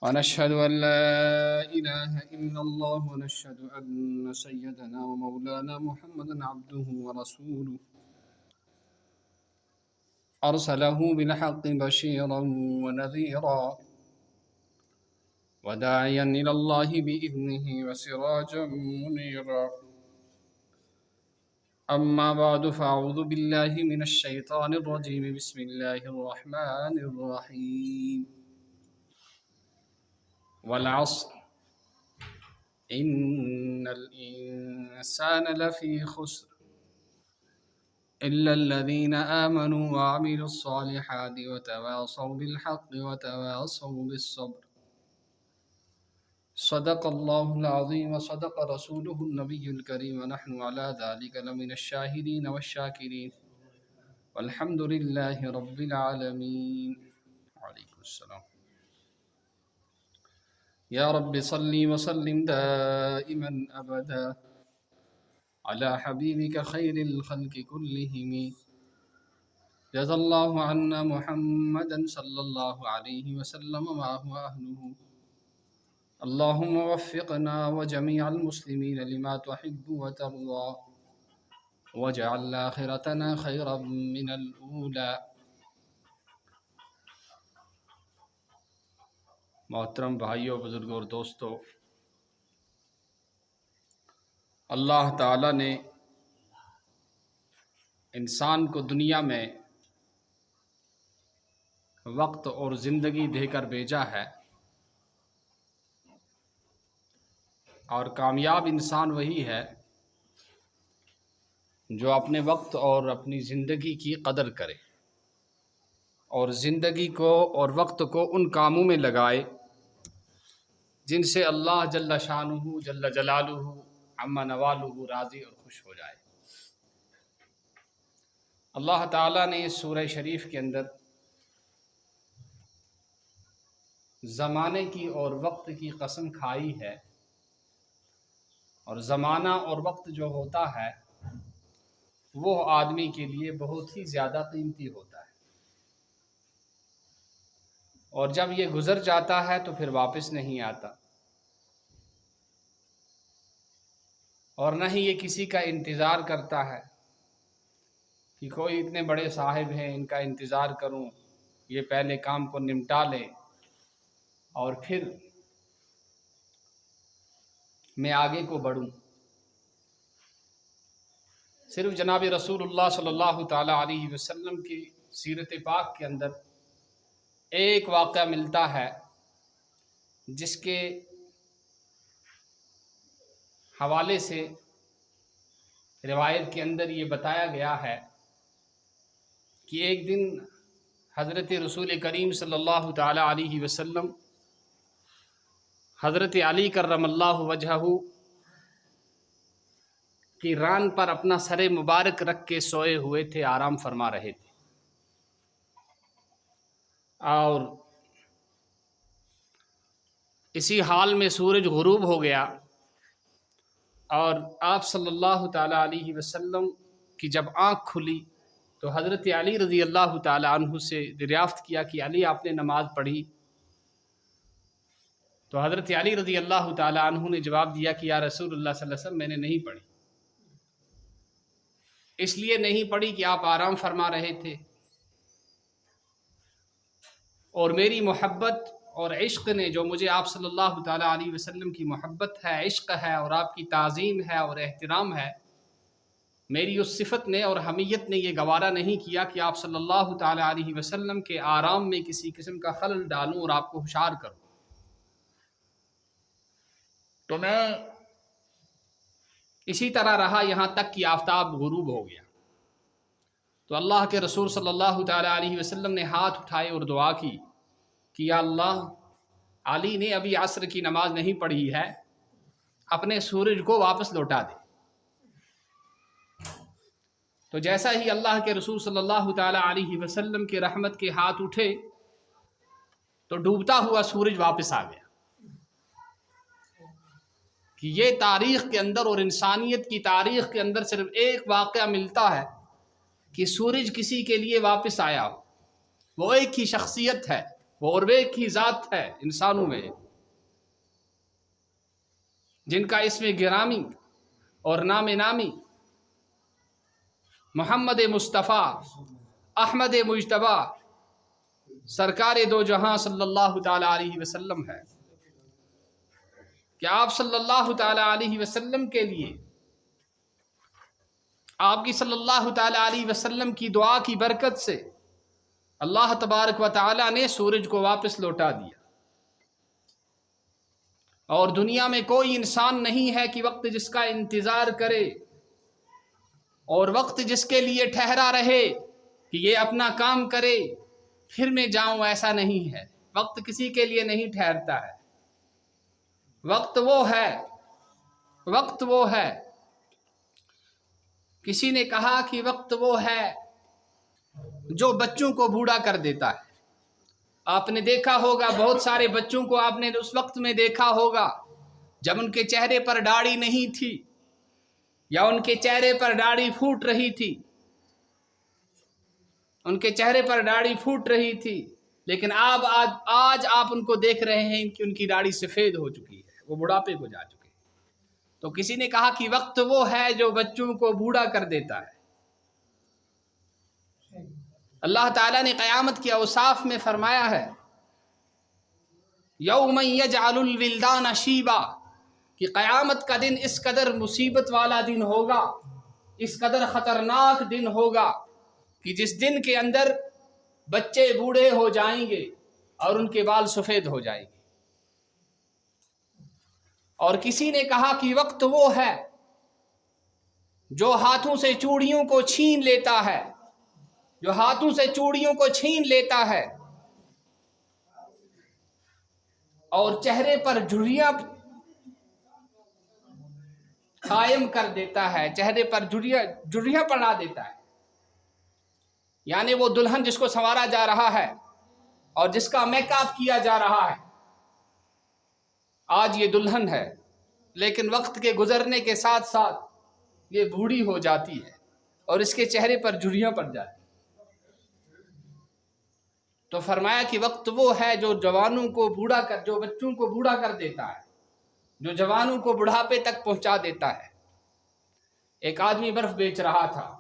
ونشهد أن لا إله إلا الله ونشهد أن سيدنا ومولانا محمدا عبده ورسوله أرسله بالحق بشيرا ونذيرا وداعيا إلى الله بإذنه وسراجا منيرا. أما بعد فأعوذ بالله من الشيطان الرجيم. بسم الله الرحمن الرحيم. والعصر إن الإنسان لفي خسر إلا الذين آمنوا وعملوا الصالحات وتواصوا بالحق وتواصوا بالصبر. صدق الله العظيم وصدق رسوله النبي الكريم ونحن على ذلك لمن الشاهدين والشاكرين والحمد لله رب العالمين. وعليكم السلام. يا رب صل وسلم دائما أبدا على حبيبك خير الخلق كلهم. جزا الله عنا محمدا صلى الله عليه وسلم وهو أهله. اللهم وفقنا وجميع المسلمين لما تحب وترضى واجعل آخرتنا خيرا من الأولى. محترم بھائیوں، بزرگوں اور دوستو، اللہ تعالیٰ نے انسان کو دنیا میں وقت اور زندگی دے کر بھیجا ہے، اور کامیاب انسان وہی ہے جو اپنے وقت اور اپنی زندگی کی قدر کرے اور زندگی کو اور وقت کو ان کاموں میں لگائے جن سے اللہ جل شانہ جل جلالہ عما نوالہ راضی اور خوش ہو جائے۔ اللہ تعالیٰ نے اس سورہ شریف کے اندر زمانے کی اور وقت کی قسم کھائی ہے، اور زمانہ اور وقت جو ہوتا ہے وہ آدمی کے لیے بہت ہی زیادہ قیمتی ہوتا ہے، اور جب یہ گزر جاتا ہے تو پھر واپس نہیں آتا، اور نہ ہی یہ کسی کا انتظار کرتا ہے کہ کوئی اتنے بڑے صاحب ہیں ان کا انتظار کروں، یہ پہلے کام کو نمٹا لے اور پھر میں آگے کو بڑھوں۔ صرف جناب رسول اللہ صلی اللہ تعالی علیہ وسلم کی سیرت پاک کے اندر ایک واقعہ ملتا ہے جس کے حوالے سے روایت کے اندر یہ بتایا گیا ہے کہ ایک دن حضرت رسول کریم صلی اللہ تعالی علیہ وسلم حضرت علی کرم اللہ وجہہ کی ران پر اپنا سر مبارک رکھ کے سوئے ہوئے تھے، آرام فرما رہے تھے، اور اسی حال میں سورج غروب ہو گیا، اور آپ صلی اللہ تعالی علیہ وسلم کی جب آنکھ کھلی تو حضرت علی رضی اللہ تعالی عنہ سے دریافت کیا کہ علی آپ نے نماز پڑھی؟ تو حضرت علی رضی اللہ تعالی عنہ نے جواب دیا کہ یا رسول اللہ صلی اللہ علیہ وسلم میں نے نہیں پڑھی۔ اس لیے نہیں پڑھی کہ آپ آرام فرما رہے تھے، اور میری محبت اور عشق نے، جو مجھے آپ صلی اللہ تعالی علیہ وسلم کی محبت ہے، عشق ہے اور آپ کی تعظیم ہے اور احترام ہے، میری اس صفت نے اور حمیت نے یہ گوارا نہیں کیا کہ آپ صلی اللہ تعالی علیہ وسلم کے آرام میں کسی قسم کا خلل ڈالوں اور آپ کو ہوشیار کروں، تو میں اسی طرح رہا یہاں تک کہ آفتاب غروب ہو گیا۔ تو اللہ کے رسول صلی اللہ تعالی علیہ وسلم نے ہاتھ اٹھائے اور دعا کی کہ یا اللہ، علی نے ابھی عصر کی نماز نہیں پڑھی ہے، اپنے سورج کو واپس لوٹا دے۔ تو جیسا ہی اللہ کے رسول صلی اللہ تعالی علیہ وسلم کے رحمت کے ہاتھ اٹھے تو ڈوبتا ہوا سورج واپس آ گیا۔ کہ یہ تاریخ کے اندر اور انسانیت کی تاریخ کے اندر صرف ایک واقعہ ملتا ہے کہ سورج کسی کے لیے واپس آیا ہو، وہ ایک ہی شخصیت ہے وہ اور ایک ہی ذات ہے انسانوں میں جن کا اسم گرامی اور نام نامی محمد مصطفیٰ احمد مجتبیٰ سرکار دو جہاں صلی اللہ تعالی علیہ وسلم ہے کہ آپ صلی اللہ تعالی علیہ وسلم کے لیے آپ کی صلی اللہ تعالی علیہ وسلم کی دعا کی برکت سے اللہ تبارک و تعالی نے سورج کو واپس لوٹا دیا، اور دنیا میں کوئی انسان نہیں ہے کہ وقت جس کا انتظار کرے اور وقت جس کے لیے ٹھہرا رہے کہ یہ اپنا کام کرے پھر میں جاؤں، ایسا نہیں ہے۔ وقت کسی کے لیے نہیں ٹھہرتا ہے، وقت وہ ہے۔ کسی نے کہا کہ وقت وہ ہے جو بچوں کو بوڑھا کر دیتا ہے۔ آپ نے دیکھا ہوگا بہت سارے بچوں کو آپ نے اس وقت میں دیکھا ہوگا جب ان کے چہرے پر داڑھی نہیں تھی یا ان کے چہرے پر داڑھی پھوٹ رہی تھی، لیکن آج آپ ان کو دیکھ رہے ہیں کہ ان کی داڑھی سفید ہو چکی ہے، وہ بڑھاپے کو جا چکے ہیں۔ تو کسی نے کہا کہ وقت وہ ہے جو بچوں کو بوڑھا کر دیتا ہے۔ اللہ تعالیٰ نے قیامت کے اوصاف میں فرمایا ہے یوم یجعل الولدان شیبا، کہ قیامت کا دن اس قدر مصیبت والا دن ہوگا، اس قدر خطرناک دن ہوگا کہ جس دن کے اندر بچے بوڑھے ہو جائیں گے اور ان کے بال سفید ہو جائیں گے۔ اور کسی نے کہا کہ وقت وہ ہے جو ہاتھوں سے چوڑیوں کو چھین لیتا ہے اور چہرے پر جھریاں قائم کر دیتا ہے، چہرے پر جھریاں پڑا دیتا ہے۔ یعنی وہ دلہن جس کو سنوارا جا رہا ہے اور جس کا میک اپ کیا جا رہا ہے، آج یہ دلہن ہے لیکن وقت کے گزرنے کے ساتھ ساتھ یہ بوڑھی ہو جاتی ہے اور اس کے چہرے پر جھریاں پڑ جاتی ہیں۔ تو فرمایا کہ وقت وہ ہے جو جوانوں کو جو بچوں کو بوڑھا کر دیتا ہے، جو جوانوں کو بڑھاپے تک پہنچا دیتا ہے۔ ایک آدمی برف بیچ رہا تھا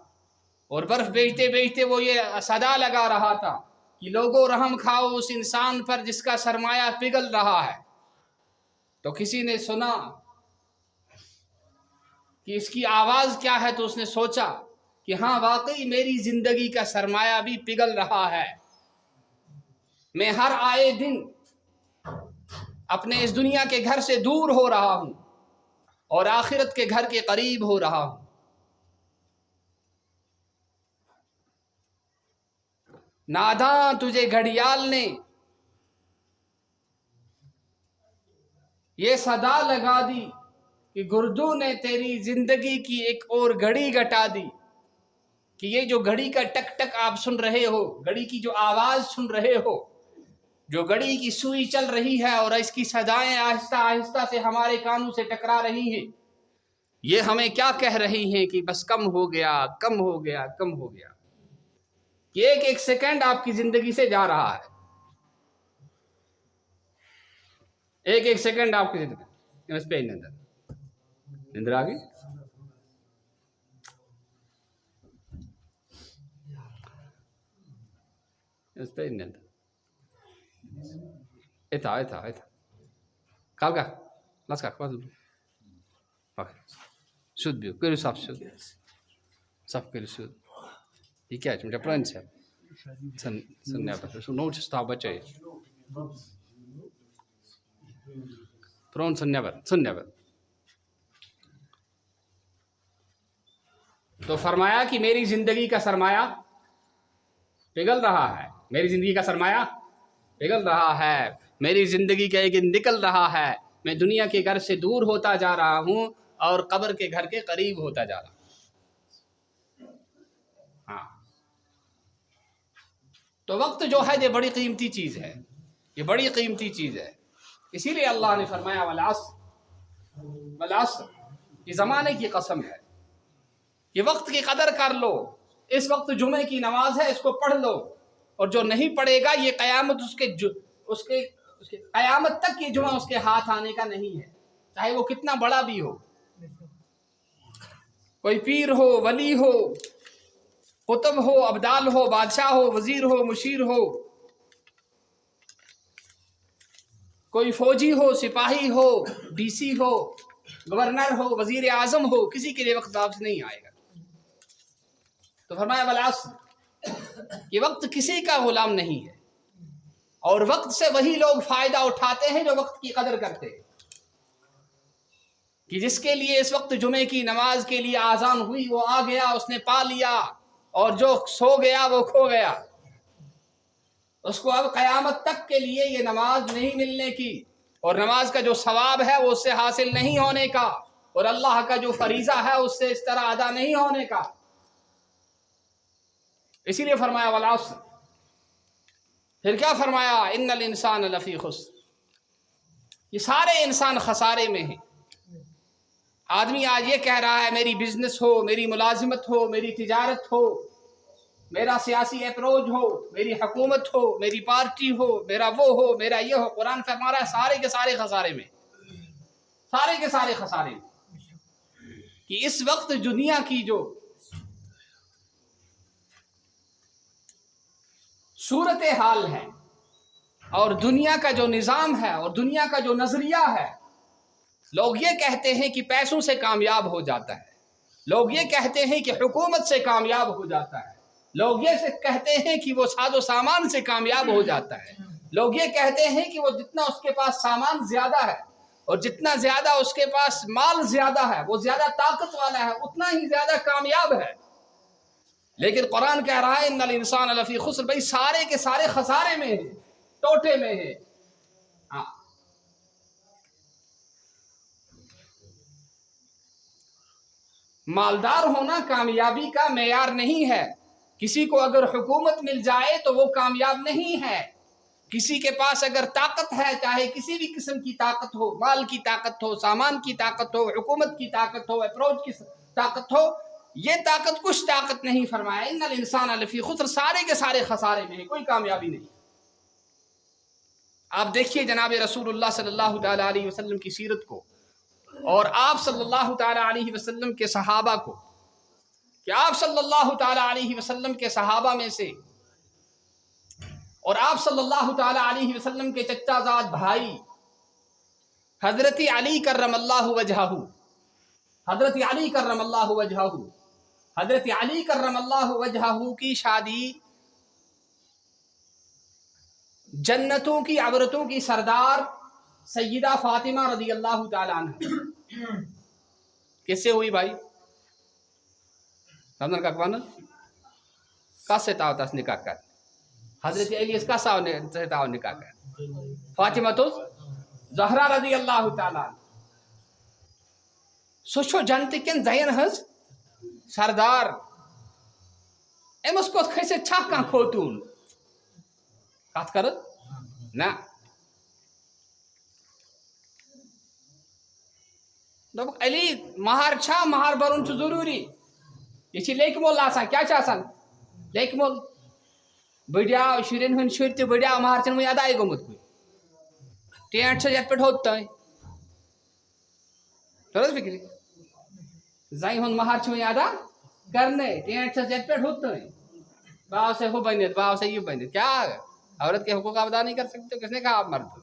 اور برف بیچتے بیچتے وہ یہ صدا لگا رہا تھا کہ لوگوں رحم کھاؤ اس انسان پر جس کا سرمایہ پگھل رہا ہے۔ تو کسی نے سنا کہ اس کی آواز کیا ہے، تو اس نے سوچا کہ ہاں واقعی میری زندگی کا سرمایہ بھی پگھل رہا ہے، میں ہر آئے دن اپنے اس دنیا کے گھر سے دور ہو رہا ہوں اور آخرت کے گھر کے قریب ہو رہا ہوں۔ ناداں تجھے گھڑیال نے یہ صدا لگا دی کہ گردوں نے تیری زندگی کی ایک اور گھڑی گھٹا دی، کہ یہ جو گھڑی کا ٹک ٹک آپ سن رہے ہو، گھڑی کی جو آواز سن رہے ہو، جو گھڑی کی سوئی چل رہی ہے اور اس کی صدائیں آہستہ آہستہ سے ہمارے کانوں سے ٹکرا رہی ہیں، یہ ہمیں کیا کہہ رہی ہیں کہ بس کم ہو گیا، کم ہو گیا، کم ہو گیا، کہ ایک ایک سیکنڈ آپ کی زندگی سے جا رہا ہے، ایک ایک سیکنڈ آپ کی زندگی۔ اس پہ نندر آ گئی۔ اس پہ نندر ایتا کالکا لاس کا سود بیو کریو صاف کریو سود یہ کیا ہے پرانی صاحب سن نیبر سو نوٹ ستا بچے پرون سن نیبر تو فرمایا کہ میری زندگی کا سرمایہ پگھل رہا ہے، میری زندگی کا سرمایہ پگھل رہا ہے، میری زندگی کا ایک دن نکل رہا ہے، میں دنیا کے گھر سے دور ہوتا جا رہا ہوں اور قبر کے گھر کے قریب ہوتا جا رہا ہوں۔ ہاں، تو وقت جو ہے یہ بڑی قیمتی چیز ہے، یہ بڑی قیمتی چیز ہے۔ اسی لیے اللہ نے فرمایا والعصر، یہ زمانے کی قسم ہے، یہ وقت کی قدر کر لو، اس وقت جمعے کی نماز ہے، اس کو پڑھ لو، اور جو نہیں پڑھے گا یہ قیامت اس کے قیامت تک یہ جمعہ اس کے ہاتھ آنے کا نہیں ہے، چاہے وہ کتنا بڑا بھی ہو، کوئی پیر ہو، ولی ہو، قطب ہو، ابدال ہو، بادشاہ ہو، وزیر ہو، مشیر ہو، کوئی فوجی ہو، سپاہی ہو، ڈی سی ہو، گورنر ہو، وزیر اعظم ہو، کسی کے لیے وقت واپس نہیں آئے گا۔ تو فرمایا والعصر، یہ وقت کسی کا غلام نہیں ہے، اور وقت سے وہی لوگ فائدہ اٹھاتے ہیں جو وقت کی قدر کرتے ہیں، کہ جس کے لیے اس وقت جمعے کی نماز کے لیے آذان ہوئی وہ آ گیا، اس نے پا لیا، اور جو سو گیا وہ کھو گیا، اس کو اب قیامت تک کے لیے یہ نماز نہیں ملنے کی، اور نماز کا جو ثواب ہے وہ اس سے حاصل نہیں ہونے کا، اور اللہ کا جو فریضہ ہے اس سے اس طرح ادا نہیں ہونے کا۔ اسی لیے فرمایا والعصر، پھر کیا فرمایا؟ ان الانسان لفی خسر، یہ سارے انسان خسارے میں ہیں۔ آدمی آج یہ کہہ رہا ہے میری بزنس ہو، میری ملازمت ہو، میری تجارت ہو، میرا سیاسی اپروچ ہو، میری حکومت ہو، میری پارٹی ہو، میرا وہ ہو، میرا یہ ہو، قرآن فرما رہا ہے سارے کے سارے خسارے میں، سارے کے سارے خسارے میں۔ کہ اس وقت دنیا کی جو صورت حال ہے اور دنیا کا جو نظام ہے اور دنیا کا جو نظریہ ہے، لوگ یہ کہتے ہیں کہ پیسوں سے کامیاب ہو جاتا ہے، لوگ یہ کہتے ہیں کہ حکومت سے کامیاب ہو جاتا ہے، لوگ یہ کہتے ہیں کہ وہ ساز و سامان سے کامیاب ہو جاتا ہے، لوگ یہ کہتے ہیں کہ وہ جتنا اس کے پاس سامان زیادہ ہے اور جتنا زیادہ اس کے پاس مال زیادہ ہے، وہ زیادہ طاقت والا ہے، اتنا ہی زیادہ کامیاب ہے۔ لیکن قرآن کہہ رہا ہے ان الانسان لفی خسر، بھائی سارے کے سارے خسارے میں ہیں، ٹوٹے میں ہیں۔ مالدار ہونا کامیابی کا معیار نہیں ہے، کسی کو اگر حکومت مل جائے تو وہ کامیاب نہیں ہے، کسی کے پاس اگر طاقت ہے، چاہے کسی بھی قسم کی طاقت ہو، مال کی طاقت ہو، سامان کی طاقت ہو، حکومت کی طاقت ہو، اپروچ کی طاقت ہو، یہ طاقت کچھ طاقت نہیں۔ فرمایا ان الانسان لفی خسر، سارے کے سارے خسارے میں ہیں، کوئی کامیابی نہیں۔ آپ دیکھیے جناب رسول اللہ صلی اللہ تعالی علیہ وسلم کی سیرت کو، اور آپ صلی اللہ تعالی علیہ وسلم کے صحابہ کو، کہ آپ صلی اللہ تعالی علیہ وسلم کے صحابہ میں سے اور آپ صلی اللہ تعالی علیہ وسلم کے چچا زاد بھائی حضرت علی کرم اللہ وجہہ، حضرت علی کرم اللہ وجہہ، حضرت علی کرم اللہ وجہہ کی شادی جنتوں کی عبرتوں کی سردار سیدہ فاطمہ رضی اللہ تعالی عنہ کس سے ہوئی بھائی؟ رمضان کا کون کا سے تاوتاس نکاح کر حضرت علی اس کا سے تاو نکاح کر فاطمہ تو زہرا رضی اللہ تعالی عنہ سوچو جنت کن زین ہز سردار، امس کو کھسے چھا کان خوتون کات کرد نا دبک علی مہار چھا، مہار برون چھ ضروری، یہ لیک مول آسان، کیا چھ آسان لیک مول، بڑیا شرین ہن شر تہ بڑیا مہار چن وی ادائی گومت کوئی ٹینٹ سے یت پہ ہوتا ہے ترس فکری زائی ہن مہار چھ وی ادا کرنے ٹینٹ سے یت پہ ہوتا ہے، باو سے ہو بنیت، باو سے یہ بنیت، کیا عورت کے حقوق ادا نہیں کر سکتے؟ کس نے کہا آپ مرد؟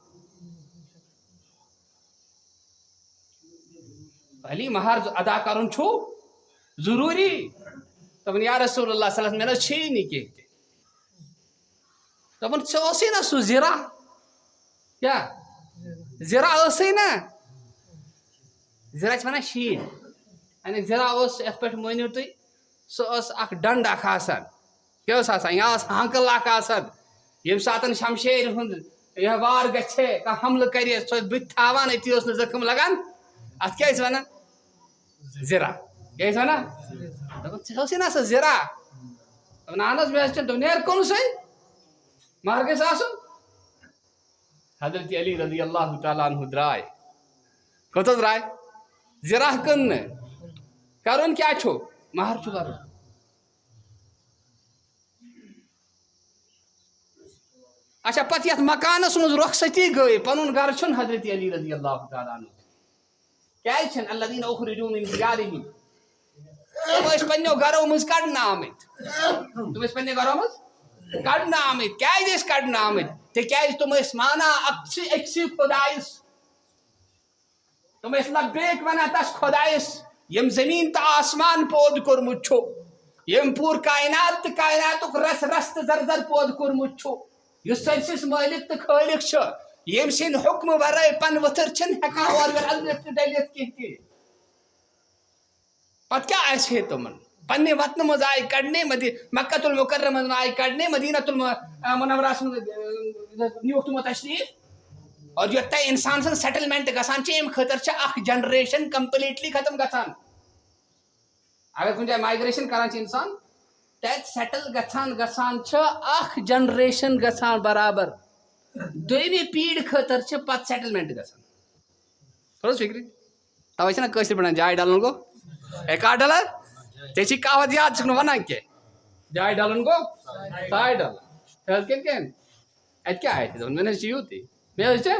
علی مہار ادا کرن چھو ضروری، تبن یا رسول اللہ صلی اللہ علیہ وسلم میں چھی نہیں کہتے، تبن چوسی نا سو زرا، کیا زرا اسی نا زرا چھ ونا شین، یعنی زرا اس ات پہ مونیو تھی سو اس اخ ڈنڈ اخ آسان، کیا اس آسان یا اس ہانکل اخ آسان، یم ساتن شمشیر ہند یہ وار گچھے کا حمل کریے سو بت تھاوان اتی اس زخم لگان، ات کیا اس ونا زرا، کیا اس ونا دپن چوسی نا سو زرا، دپن اہن میں چھ دنیا کون سے مہر کے آسن۔ حضرت علی رضی اللہ تعالیٰ عنہ درائے کت درائے زرا کن کرن کیا چھو مہر چھو کرن، اچھا پتہ یتھ مکانس مز رخصتی گئی پنن گھر چھن حضرت علی رضی اللہ تعالیٰ عنہ کیازِ چھن الذین اخرجوا من دیارہم تم ٲسۍ پننیو گھرو مز کڑنہٕ آمٕتۍ تم ٲسۍ پننہِ گھرو مز کڑنہٕ آمٕتۍ کیازِ ٲسۍ کڑنہٕ آمٕتۍ تِکیازِ تم ٲسۍ مانان أکسٕے خۄدایس تم ٲسۍ لبیک ونان تس خۄدایس یم زمین تو آسمان پود کورمُت چھُ یم پوٗرٕ کائنات تہٕ کائناتُک رس رس تہٕ زر زر پود کورمُت چھُ یُس سٲرسِس مٲلِک تہٕ خٲلق چھُ ییٚمہِ سٕنٛدِ حُکمہٕ ورٲے پن ؤتھٕر چھِنہٕ ہٮ۪کان اورٕ یورٕ اَلرِتھ تہٕ ڈٔلِتھ کینٛہہ تہِ پتہٕ کیٛاہ آسہِ ہے تِمن پننہِ وطنہٕ منٛز آیہِ کڑنے مکۃ المکرمہ منٛز آیہِ کڑنے مدینۃ المنورہس منٛز نیوٗکھ تِمو تشریٖف اور یوٚتانۍ انسان سٕنٛز سیٹلمنٹ گژھان چھِ امہِ خٲطرٕ چھِ اکھ جنریشن کمپلیٹلی ختم گژھان اگر کُنہِ جایہِ مایگریشن کران چھِ انسان تتہِ سیٹل گژھان چھِ اکھ جنریشن گژھان برابر دوٚیمہِ پیٖڈِ خٲطرٕ چھِ پتہٕ سیٹلمنٹ گژھان تھوڑا فکرِ توے چھِنہ کٲشِر پٲٹھۍ جاے ڈلُن گوٚو اے کر ڈلر ژےٚ چھی کہاوت یاد ژٕ چھُکھ نہٕ ونان کینٛہہ جاے ڈلُن گوٚو ساے ڈلُن کِنہٕ اتہِ کیٛاہ آسہِ دوٚپُن مےٚ نہ حظ چھِ یوٗتٕے مےٚ حظ چھِ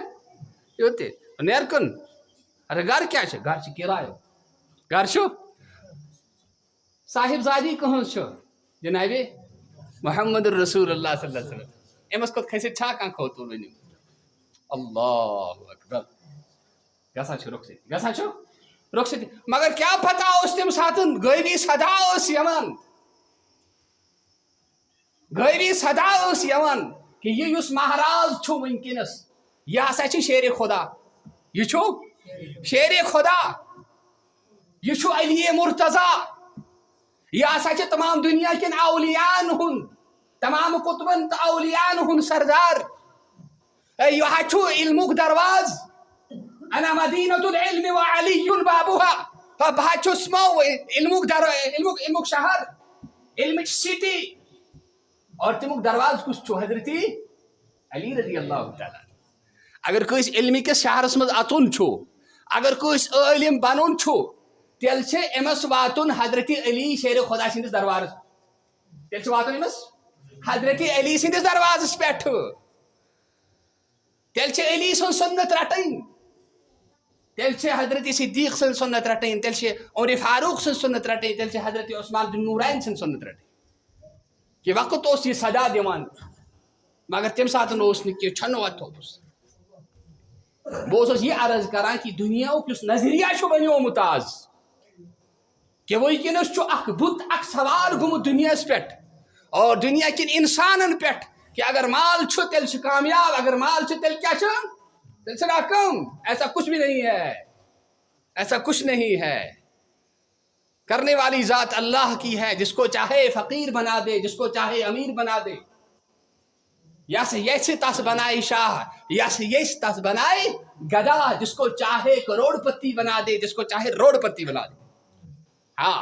یوٗتٕے نیر کُن ارے گرٕ کیٛاہ چھُ گرٕ چھُ کِرایو گرٕ چھُ صاحب زادی کٕہٕنٛز چھُ جنابِ محمد رسول اللہ صلی اللہ علیہ وسلم أمس کھۄتہٕ کھٔسِتھ چھا کانٛہہ کھوٚت ؤنِو اللہ اکبر گژھان چھُ رخصتی مگر کیٛاہ پتہ اوس تمہِ ساتہٕ غٲبی صدا ٲس یِوان کہ یہ یُس مہراز چھُ وٕنکیٚنس یہ ہسا چھُ شیرِ خدا یہ چھُ شیرِ خدا یہ چھُ علی مرتضیٰ یہ ہسا چھُ تمام دنیا کٮ۪ن اولیاءن ہُنٛد تمام قطبن تہٕ اولیاءن ہُنٛد سردار یہ حظ چھُ علمُک درواز انا مدینۃ العلم وعلی بابها بہٕ حظ چھُس علمُک شہر علمٕچ سٹی اور تمیُک درواز کُس چھُ حضرت علی رضی اللہ تعالیٰ اگر کٲنٛسہِ علمہِ کِس شہرس منٛز اژُن چھُ اگر کٲنٛسہِ عٲلِم بنُن چھُ تیٚلہِ چھِ أمِس واتُن حضرت علی شیرِ خۄدا سٕنٛدِس دربارس تیٚلہِ چھُ واتُن أمِس حضرت علی سٕنٛدِس دروازس پٮ۪ٹھ تیٚلہِ چھِ علی سٕنٛز سُنت رٹٕنۍ تیٚلہِ چھِ حضرت صدیق سٕنٛز سُنت رٹٕنۍ تیٚلہِ چھِ عمر فاروق سٕنٛز سُنت رٹٕنۍ تیٚلہِ چھِ حضرت عثمان بن نورین سٕنٛز سُنت رٹٕنۍ کہ وقت اوس یہ سدا دِوان مگر تمہِ ساتہٕ اوس نہٕ کینٛہہ چھۄنہٕ وۄتھ تھوٚومُت بہٕ اوسُس یہِ عرض کران کہ دُنیاہُک یُس نظریہ چھُ بنیومُت آز کہ وٕنکیٚنس چھُ اکھ بُت اکھ سوار گوٚمُت دُنیاہس پٮ۪ٹھ اور دنیا کٮ۪ن انسانن پٮ۪ٹھ کہ اگر مال چھُ تیٚلہِ چھُ کامیاب اگر مال چھُ تیٚلہِ کیٛاہ چھُ تیٚلہِ چھُ ناکام ایسا کچھ نہیں ہے کرنے والی ذات اللہ کی ہے جس کو چاہے فقیر بنا دے جس کو چاہے امیر بنا دے یا سے یس تس بنائے شاہ یا سے یس تس بنائے گدا جس کو چاہے کروڑ پتی بنا دے جس کو چاہے روڑ پتی بنا دے ہاں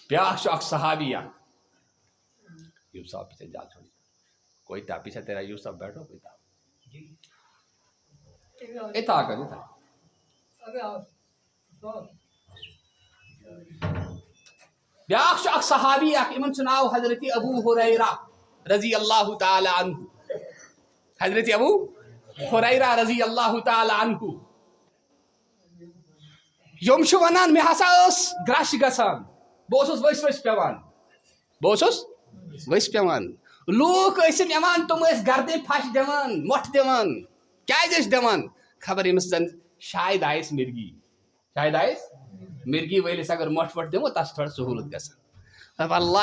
بیاکھ چھُ اکھ صحابیہ یوسف صاحب پیچھے جا چھوڑی کوئی تھا پیچھے تیرا یوسف صاحب بیٹھو کوئی تھا بیاکھ چھُ اکھ صحابی اکھ یِمن چھُ ناو حضرت ابو ہریرہ رضی اللہ تعالیٰ عنہ حضرت ابو ہریرہ رضی اللہ تعالیٰ عنہ یِم چھِ ونان مےٚ ہسا ٲس گرش گژھان بہٕ اوسُس ؤسۍ پٮ۪وان لوٗکھ ٲسِم یِوان تِم ٲسۍ گردے پھش دِوان مۄٹھ دِوان کیازِ ٲسۍ دِوان خبر ییٚمِس زن شاید آیس مرگی وٲلِس اگر مۄٹھ وۄٹھ دِمو تتھ چھِ تھوڑا سہوٗلت گژھان واللہ